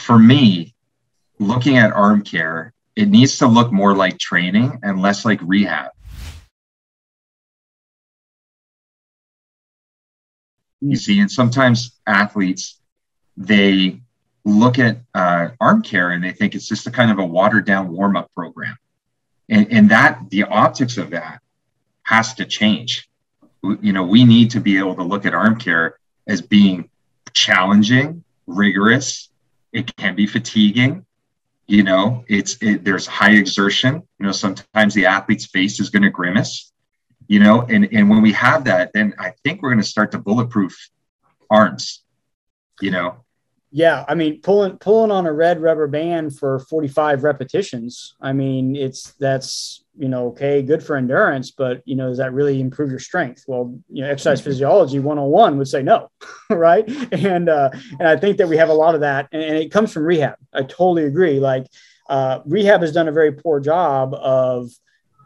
for me, looking at arm care, it needs to look more like training and less like rehab. You see, and sometimes athletes, they look at arm care and they think it's just a kind of a watered down warm up program. And that the optics of that has to change. We need to be able to look at arm care as being challenging, rigorous. It can be fatiguing. There's high exertion. Sometimes the athlete's face is going to grimace. And when we have that, then I think we're going to start to bulletproof arms. Yeah, I mean, pulling on a red rubber band for 45 repetitions. I mean, that's okay, good for endurance, but does that really improve your strength? Well, exercise physiology 101 would say no, right? And I think that we have a lot of that, and it comes from rehab. I totally agree. Like rehab has done a very poor job of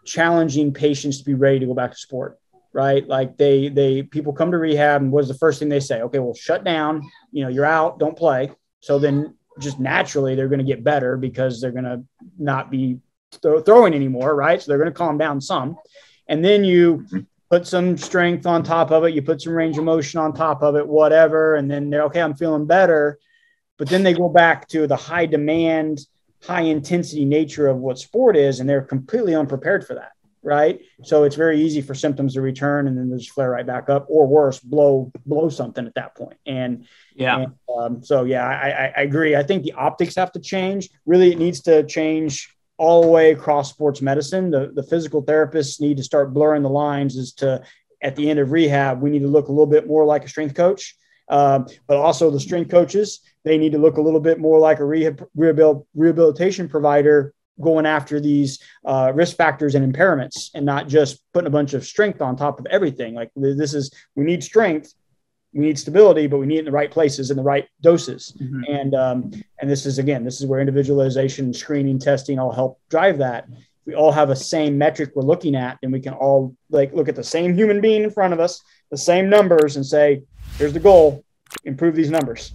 challenging patients to be ready to go back to sport. Right? Like people come to rehab and what's the first thing they say? Okay, well, shut down, you're out, don't play. So then just naturally they're going to get better because they're going to not be throwing anymore. Right. So they're going to calm down some. And then you put some strength on top of it. You put some range of motion on top of it, whatever. And then they're okay, I'm feeling better. But then they go back to the high demand, high intensity nature of what sport is. And they're completely unprepared for that. Right. So it's very easy for symptoms to return and then just flare right back up, or worse, blow something at that point. I agree. I think the optics have to change. Really, it needs to change all the way across sports medicine. The physical therapists need to start blurring the lines as to, at the end of rehab, we need to look a little bit more like a strength coach. But also the strength coaches, they need to look a little bit more like a rehabilitation provider, going after these risk factors and impairments, and not just putting a bunch of strength on top of everything. Like we need strength, we need stability, but we need it in the right places and the right doses. Mm-hmm. And this is where individualization, screening, testing all help drive that. If we all have a same metric we're looking at, then we can all look at the same human being in front of us, the same numbers, and say, here's the goal, improve these numbers.